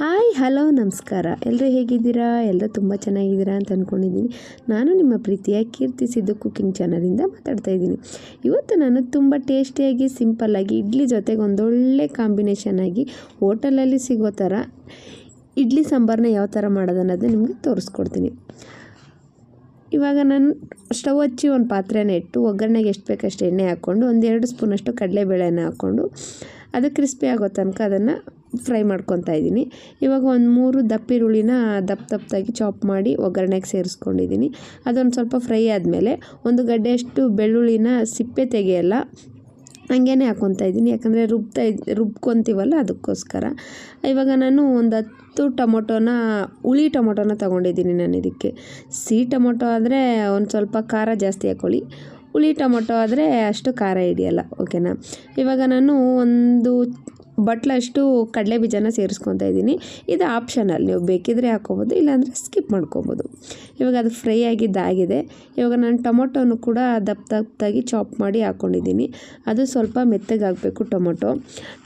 Hi hello ನಮಸ್ಕಾರ. ಎಲ್ಲರೂ ಹೇಗಿದ್ದೀರಾ? ಎಲ್ಲರೂ ತುಂಬ ಚೆನ್ನಾಗಿದ್ದೀರಾ ಅಂತ ಅಂದ್ಕೊಂಡಿದ್ದೀನಿ. ನಾನು ನಿಮ್ಮ ಪ್ರೀತಿಯ ಕೀರ್ತಿ ಸಿದ್ದು ಕುಕಿಂಗ್ ಚಾನಲಿಂದ ಮಾತಾಡ್ತಾ ಇದ್ದೀನಿ. ಇವತ್ತು ನಾನು ತುಂಬ ಟೇಸ್ಟಿಯಾಗಿ ಸಿಂಪಲ್ಲಾಗಿ ಇಡ್ಲಿ ಜೊತೆಗೆ ಒಂದೊಳ್ಳೆ ಕಾಂಬಿನೇಷನ್ ಆಗಿ ಹೋಟೆಲಲ್ಲಿ ಸಿಗೋ ಥರ ಇಡ್ಲಿ ಸಾಂಬಾರನ್ನ ಯಾವ ಥರ ಮಾಡೋದು ಅನ್ನೋದನ್ನ ನಿಮಗೆ ತೋರಿಸ್ಕೊಡ್ತೀನಿ. ಇವಾಗ ನಾನು ಸ್ಟವ್ ಹಚ್ಚಿ ಒಂದು ಪಾತ್ರೆನ ಇಟ್ಟು ಒಗ್ಗರಣೆಗೆ ಎಷ್ಟು ಬೇಕಷ್ಟು ಎಣ್ಣೆ ಹಾಕ್ಕೊಂಡು 1-2 ಸ್ಪೂನಷ್ಟು ಕಡಲೆಬೇಳೆನ ಹಾಕ್ಕೊಂಡು ಅದು ಕ್ರಿಸ್ಪಿ ಆಗೋ ತನಕ ಅದನ್ನು ಫ್ರೈ ಮಾಡ್ಕೊತಾ ಇದ್ದೀನಿ. ಇವಾಗ ಒಂದು 3 ದಪ್ಪ ಈರುಳ್ಳಿನ ದಪ್ಪದಾಗಿ ಚಾಪ್ ಮಾಡಿ ಒಗ್ಗರಣೆಗೆ ಸೇರಿಸ್ಕೊಂಡಿದ್ದೀನಿ. ಅದೊಂದು ಸ್ವಲ್ಪ ಫ್ರೈ ಆದಮೇಲೆ 1 ಗಡ್ಡೆಯಷ್ಟು ಬೆಳ್ಳುಳ್ಳಿನ ಸಿಪ್ಪೆ ತೆಗೆಯಲ್ಲ ಹಂಗೇ ಹಾಕ್ಕೊತಾ ಇದ್ದೀನಿ, ಯಾಕಂದರೆ ರುಬ್ಕೊತೀವಲ್ಲ ಅದಕ್ಕೋಸ್ಕರ. ಇವಾಗ ನಾನು ಒಂದು 10 ಟೊಮೊಟೊನ ಹುಳಿ ಟೊಮೊಟೊನ ತೊಗೊಂಡಿದ್ದೀನಿ. ನಾನು ಇದಕ್ಕೆ ಸಿಹಿ ಟೊಮೊಟೊ ಆದರೆ ಒಂದು ಸ್ವಲ್ಪ ಖಾರ ಜಾಸ್ತಿ ಹಾಕ್ಕೊಳ್ಳಿ, ಹುಳಿ ಟೊಮೊಟೊ ಆದರೆ ಅಷ್ಟು ಖಾರ ಹಿಡಿಯಲ್ಲ, ಓಕೆನಾ. ಇವಾಗ ನಾನು ಒಂದು ಬಟ್ಲಷ್ಟು ಕಡಲೆ ಬೀಜನ ಸೇರಿಸ್ಕೊತಾ ಇದ್ದೀನಿ. ಇದು ಆಪ್ಷನಲ್, ನೀವು ಬೇಕಿದ್ರೆ ಹಾಕ್ಕೊಬೋದು, ಇಲ್ಲಾಂದರೆ ಸ್ಕಿಪ್ ಮಾಡ್ಕೊಬೋದು. ಇವಾಗ ಅದು ಫ್ರೈ ಆಗಿದ್ದಾಗಿದೆ. ಇವಾಗ ನಾನು ಟೊಮೊಟೊನು ಕೂಡ ದಪ್ಪದಾಗಿ ಚಾಪ್ ಮಾಡಿ ಹಾಕ್ಕೊಂಡಿದ್ದೀನಿ. ಅದು ಸ್ವಲ್ಪ ಮೆತ್ತಗಾಗಬೇಕು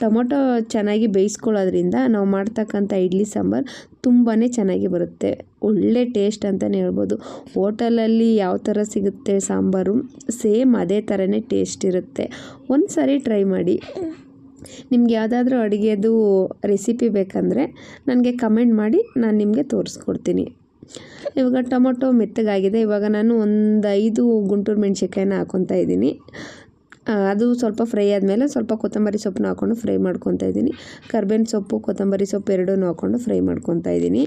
ಟೊಮೊಟೊ ಚೆನ್ನಾಗಿ ಬೇಯಿಸ್ಕೊಳ್ಳೋದ್ರಿಂದ ನಾವು ಮಾಡ್ತಕ್ಕಂಥ ಇಡ್ಲಿ ಸಾಂಬಾರು ತುಂಬಾ ಚೆನ್ನಾಗಿ ಬರುತ್ತೆ, ಒಳ್ಳೆ ಟೇಸ್ಟ್ ಅಂತಲೇ ಹೇಳ್ಬೋದು. ಹೋಟೆಲಲ್ಲಿ ಯಾವ ಥರ ಸಿಗುತ್ತೆ ಸಾಂಬಾರು ಸೇಮ್ ಅದೇ ಥರನೇ ಟೇಸ್ಟ್ ಇರುತ್ತೆ. ಒಂದು ಸಾರಿ ಟ್ರೈ ಮಾಡಿ. ನಿಮ್ಗೆ ಯಾವುದಾದ್ರೂ ಅಡುಗೆದು ರೆಸಿಪಿ ಬೇಕಂದರೆ ನನಗೆ ಕಮೆಂಟ್ ಮಾಡಿ, ನಾನು ನಿಮಗೆ ತೋರಿಸ್ಕೊಡ್ತೀನಿ. ಇವಾಗ ಟೊಮೊಟೊ ಮೆತ್ತಗಾಗಿದೆ. ಇವಾಗ ನಾನು ಒಂದು 5 ಗುಂಟೂರು ಮೆಣಸಿನ್ಕಾಯಿನ ಹಾಕ್ಕೊತಾ ಇದ್ದೀನಿ. ಅದು ಸ್ವಲ್ಪ ಫ್ರೈ ಆದಮೇಲೆ ಸ್ವಲ್ಪ ಕೊತ್ತಂಬರಿ ಸೊಪ್ಪನ್ನ ಹಾಕ್ಕೊಂಡು ಫ್ರೈ ಮಾಡ್ಕೊತಾ ಇದ್ದೀನಿ. ಕರ್ಬೇವಿನ ಸೊಪ್ಪು ಕೊತ್ತಂಬರಿ ಸೊಪ್ಪು ಎರಡನ್ನೂ ಹಾಕ್ಕೊಂಡು ಫ್ರೈ ಮಾಡ್ಕೊತಾ ಇದ್ದೀನಿ.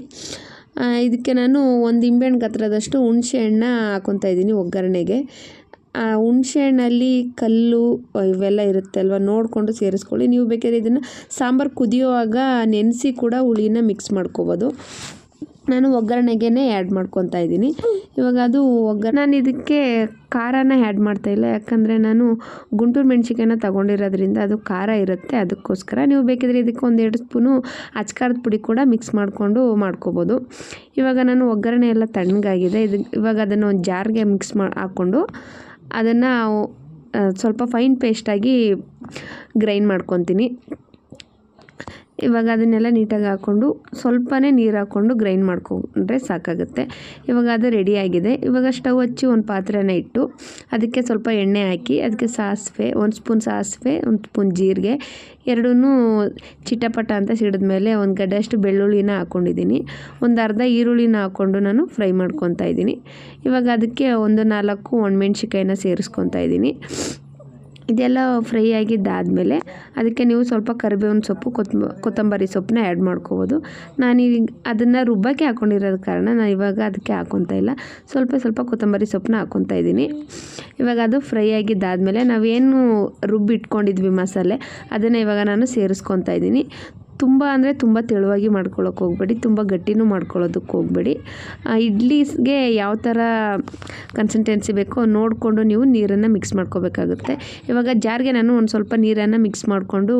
ಇದಕ್ಕೆ ನಾನು ಒಂದು ನಿಂಬೆಹಣ್ಣು ಗಾತ್ರದಷ್ಟು ಹುಣಸೆ ಹಣ್ಣ ಹಾಕ್ಕೊತಾ ಇದ್ದೀನಿ ಒಗ್ಗರಣೆಗೆ. ಹುಣಸೆ ಹಣ್ಣಲ್ಲಿ ಕಲ್ಲು ಇವೆಲ್ಲ ಇರುತ್ತೆ ಅಲ್ವ, ನೋಡಿಕೊಂಡು ಸೇರಿಸ್ಕೊಳ್ಳಿ. ನೀವು ಬೇಕಾದ್ರೆ ಇದನ್ನು ಸಾಂಬಾರು ಕುದಿಯುವಾಗ ನೆನೆಸಿ ಕೂಡ ಹುಳಿನ ಮಿಕ್ಸ್ ಮಾಡ್ಕೋಬೋದು. ನಾನು ಒಗ್ಗರಣೆಗೇ ಆ್ಯಡ್ ಮಾಡ್ಕೊತಾ ಇದ್ದೀನಿ. ಇವಾಗ ಅದು ನಾನು ಇದಕ್ಕೆ ಖಾರನ ಆ್ಯಡ್ ಮಾಡ್ತಾಯಿಲ್ಲ, ಯಾಕಂದರೆ ನಾನು ಗುಂಟೂರು ಮೆಣಸಿನ್ಕಾಯಿನ ತೊಗೊಂಡಿರೋದ್ರಿಂದ ಅದು ಖಾರ ಇರುತ್ತೆ, ಅದಕ್ಕೋಸ್ಕರ. ನೀವು ಬೇಕಿದ್ರೆ ಇದಕ್ಕೆ 1-2 ಸ್ಪೂನು ಅಚ್ಕಾರದ ಪುಡಿ ಕೂಡ ಮಿಕ್ಸ್ ಮಾಡಿಕೊಂಡು ಮಾಡ್ಕೋಬೋದು. ಇವಾಗ ನಾನು ಒಗ್ಗರಣೆ ಎಲ್ಲ ತಣ್ಣಗಾಗಿದೆ. ಇವಾಗ ಅದನ್ನು ಒಂದು ಜಾರ್ಗೆ ಮಿಕ್ಸ್ ಹಾಕ್ಕೊಂಡು ಅದನ್ನು ಸ್ವಲ್ಪ ಫೈನ್ ಪೇಸ್ಟಾಗಿ ಗ್ರೈಂಡ್ ಮಾಡ್ಕೊತೀನಿ. ಇವಾಗ ಅದನ್ನೆಲ್ಲ ನೀಟಾಗಿ ಹಾಕ್ಕೊಂಡು ಸ್ವಲ್ಪನೇ ನೀರು ಹಾಕ್ಕೊಂಡು ಗ್ರೈಂಡ್ ಮಾಡ್ಕೊಂಡ್ರೆ ಸಾಕಾಗುತ್ತೆ. ಇವಾಗ ಅದು ರೆಡಿಯಾಗಿದೆ. ಇವಾಗ ಸ್ಟವ್ ಹಚ್ಚಿ ಒಂದು ಪಾತ್ರೆನ ಇಟ್ಟು ಅದಕ್ಕೆ ಸ್ವಲ್ಪ ಎಣ್ಣೆ ಹಾಕಿ ಅದಕ್ಕೆ ಸಾಸಿವೆ, 1 ಸ್ಪೂನ್ ಸಾಸಿವೆ, 1 ಸ್ಪೂನ್ ಜೀರಿಗೆ ಎರಡನ್ನೂ ಚಿಟಪಟ ಅಂತ ಸಿಡಿದ್ಮೇಲೆ 1 ಗಡ್ಡೆಯಷ್ಟು ಬೆಳ್ಳುಳ್ಳಿನ ಹಾಕ್ಕೊಂಡಿದ್ದೀನಿ. ಒಂದು ಅರ್ಧ ಈರುಳ್ಳಿನ ಹಾಕ್ಕೊಂಡು ನಾನು ಫ್ರೈ ಮಾಡ್ಕೊತಾ ಇದ್ದೀನಿ. ಇವಾಗ ಅದಕ್ಕೆ 1-4 ಒಣಮೆಣ್ಸಿನ್ಕಾಯಿನ ಸೇರಿಸ್ಕೊತಾ ಇದ್ದೀನಿ. ಇದೆಲ್ಲ ಫ್ರೈ ಆಗಿದ್ದಾದಮೇಲೆ ಅದಕ್ಕೆ ನೀವು ಸ್ವಲ್ಪ ಕರಿಬೇವಿನ ಸೊಪ್ಪು ಕೊತ್ತಂಬರಿ ಸೊಪ್ಪನ್ನ ಆ್ಯಡ್ ಮಾಡ್ಕೋಬೋದು. ನಾನೀಗ ಅದನ್ನು ರುಬ್ಬಕ್ಕೆ ಹಾಕ್ಕೊಂಡಿರೋದ ಕಾರಣ ನಾನು ಇವಾಗ ಅದಕ್ಕೆ ಹಾಕ್ಕೊತಾ ಇಲ್ಲ, ಸ್ವಲ್ಪ ಕೊತ್ತಂಬರಿ ಸೊಪ್ಪನ್ನ ಹಾಕ್ಕೊತಾ ಇದ್ದೀನಿ. ಇವಾಗ ಅದು ಫ್ರೈ ಆಗಿದ್ದಾದಮೇಲೆ ನಾವೇನು ರುಬ್ಬಿಟ್ಕೊಂಡಿದ್ವಿ ಮಸಾಲೆ ಅದನ್ನು ಇವಾಗ ನಾನು ಸೇರಿಸ್ಕೊತಾ ಇದ್ದೀನಿ. ತುಂಬ ಅಂದರೆ ತುಂಬ ತೆಳುವಾಗಿ ಮಾಡ್ಕೊಳ್ಳೋಕೆ ಹೋಗಬೇಡಿ, ತುಂಬ ಗಟ್ಟಿನೂ ಮಾಡ್ಕೊಳ್ಳೋದಕ್ಕೆ ಹೋಗಬೇಡಿ. ಇಡ್ಲಿಗೆ ಯಾವ ಥರ ಕನ್ಸಿಸ್ಟೆನ್ಸಿ ಬೇಕೋ ನೋಡಿಕೊಂಡು ನೀವು ನೀರನ್ನು ಮಿಕ್ಸ್ ಮಾಡ್ಕೋಬೇಕಾಗುತ್ತೆ. ಇವಾಗ ಜಾರ್ಗೆ ನಾನು ಒಂದು ಸ್ವಲ್ಪ ನೀರನ್ನು ಮಿಕ್ಸ್ ಮಾಡಿಕೊಂಡು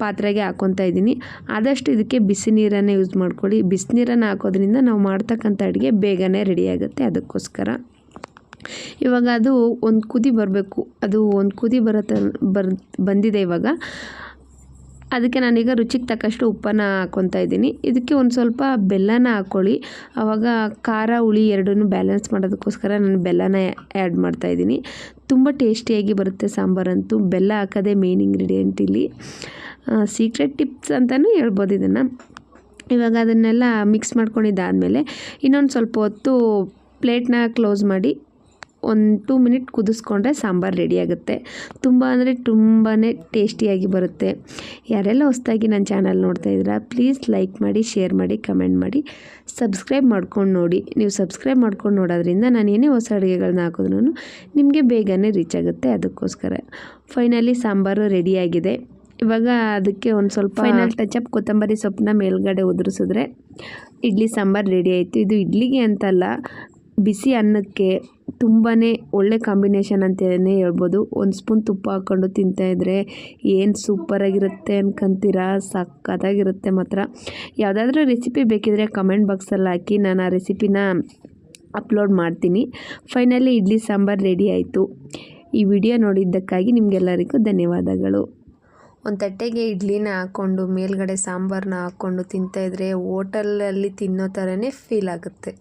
ಪಾತ್ರೆಗೆ ಹಾಕ್ಕೊತಾ ಇದ್ದೀನಿ. ಆದಷ್ಟು ಇದಕ್ಕೆ ಬಿಸಿ ನೀರನ್ನು ಯೂಸ್ ಮಾಡ್ಕೊಳ್ಳಿ. ಬಿಸಿನೀರನ್ನು ಹಾಕೋದ್ರಿಂದ ನಾವು ಮಾಡ್ತಕ್ಕಂಥ ಅಡುಗೆ ಬೇಗನೆ ರೆಡಿಯಾಗುತ್ತೆ, ಅದಕ್ಕೋಸ್ಕರ. ಇವಾಗ ಅದು ಒಂದು ಕುದಿ ಬರಬೇಕು. ಅದು ಒಂದು ಕುದಿ ಬಂದಿದೆ. ಇವಾಗ ಅದಕ್ಕೆ ನಾನೀಗ ರುಚಿಗೆ ತಕ್ಕಷ್ಟು ಉಪ್ಪನ್ನು ಹಾಕ್ಕೊತಾ ಇದ್ದೀನಿ. ಇದಕ್ಕೆ ಒಂದು ಸ್ವಲ್ಪ ಬೆಲ್ಲನ ಹಾಕ್ಕೊಳ್ಳಿ. ಆವಾಗ ಖಾರ ಹುಳಿ ಎರಡನ್ನೂ ಬ್ಯಾಲೆನ್ಸ್ ಮಾಡೋದಕ್ಕೋಸ್ಕರ ನಾನು ಬೆಲ್ಲನ ಆ್ಯಡ್ ಮಾಡ್ತಾಯಿದ್ದೀನಿ. ತುಂಬ ಟೇಸ್ಟಿಯಾಗಿ ಬರುತ್ತೆ ಸಾಂಬಾರಂತೂ. ಬೆಲ್ಲ ಹಾಕೋದೇ ಮೇನ್ ಇಂಗ್ರೀಡಿಯೆಂಟ್ ಇಲ್ಲಿ, ಸೀಕ್ರೆಟ್ ಟಿಪ್ಸ್ ಅಂತಲೂ ಹೇಳ್ಬೋದು ಇದನ್ನು. ಇವಾಗ ಅದನ್ನೆಲ್ಲ ಮಿಕ್ಸ್ ಮಾಡ್ಕೊಂಡಿದ್ದಾದಮೇಲೆ ಇನ್ನೊಂದು ಸ್ವಲ್ಪ ಹೊತ್ತು ಪ್ಲೇಟ್ನ ಕ್ಲೋಸ್ ಮಾಡಿ 1-2 ಮಿನಿಟ್ ಕುದಿಸ್ಕೊಂಡ್ರೆ ಸಾಂಬಾರು ರೆಡಿಯಾಗುತ್ತೆ. ತುಂಬ ಅಂದರೆ ತುಂಬಾ ಟೇಸ್ಟಿಯಾಗಿ ಬರುತ್ತೆ. ಯಾರೆಲ್ಲ ಹೊಸದಾಗಿ ನನ್ನ ಚಾನಲ್ ನೋಡ್ತಾ ಇದ್ದೀರಾ ಪ್ಲೀಸ್ ಲೈಕ್ ಮಾಡಿ, ಶೇರ್ ಮಾಡಿ, ಕಮೆಂಟ್ ಮಾಡಿ, ಸಬ್ಸ್ಕ್ರೈಬ್ ಮಾಡ್ಕೊಂಡು ನೋಡಿ. ನೀವು ಸಬ್ಸ್ಕ್ರೈಬ್ ಮಾಡ್ಕೊಂಡು ನೋಡೋದ್ರಿಂದ ನಾನು ಏನೇ ಹೊಸ ಅಡುಗೆಗಳನ್ನ ಹಾಕಿದ್ರೂ ನಿಮಗೆ ಬೇಗನೆ ರೀಚ್ ಆಗುತ್ತೆ, ಅದಕ್ಕೋಸ್ಕರ. ಫೈನಲಿ ಸಾಂಬಾರು ರೆಡಿಯಾಗಿದೆ. ಇವಾಗ ಅದಕ್ಕೆ ಒಂದು ಸ್ವಲ್ಪ ಫೈನಲ್ ಟಚಪ್ ಕೊತ್ತಂಬರಿ ಸೊಪ್ಪನ್ನ ಮೇಲ್ಗಡೆ ಉದುರಿಸಿದ್ರೆ ಇಡ್ಲಿ ಸಾಂಬಾರು ರೆಡಿ ಆಯಿತು. ಇದು ಇಡ್ಲಿಗೆ ಅಂತಲ್ಲ, ಬಿಸಿ ಅನ್ನಕ್ಕೆ ತುಂಬಾ ಒಳ್ಳೆ ಕಾಂಬಿನೇಷನ್ ಅಂತಲೇ ಹೇಳ್ಬೋದು. 1 ಸ್ಪೂನ್ ತುಪ್ಪ ಹಾಕ್ಕೊಂಡು ತಿಂತಾಯಿದ್ರೆ ಏನು ಸೂಪರಾಗಿರುತ್ತೆ ಅನ್ಕೊಂತೀರಾ, ಸಕ್ಕತ್ತಾಗಿರುತ್ತೆ ಮಾತ್ರ. ಯಾವುದಾದ್ರೂ ರೆಸಿಪಿ ಬೇಕಿದ್ರೆ ಕಮೆಂಟ್ ಬಾಕ್ಸಲ್ಲಿ ಹಾಕಿ, ನಾನು ಆ ರೆಸಿಪಿನ ಅಪ್ಲೋಡ್ ಮಾಡ್ತೀನಿ. ಫೈನಲಿ ಇಡ್ಲಿ ಸಾಂಬಾರು ರೆಡಿ ಆಯಿತು. ಈ ವಿಡಿಯೋ ನೋಡಿದ್ದಕ್ಕಾಗಿ ನಿಮಗೆಲ್ಲರಿಗೂ ಧನ್ಯವಾದಗಳು. ಒಂದು ತಟ್ಟೆಗೆ ಇಡ್ಲಿನ ಹಾಕ್ಕೊಂಡು ಮೇಲ್ಗಡೆ ಸಾಂಬಾರನ್ನ ಹಾಕ್ಕೊಂಡು ತಿಂತಾಯಿದ್ರೆ ಹೋಟೆಲಲ್ಲಿ ತಿನ್ನೋ ಥರನೇ ಫೀಲ್ ಆಗುತ್ತೆ.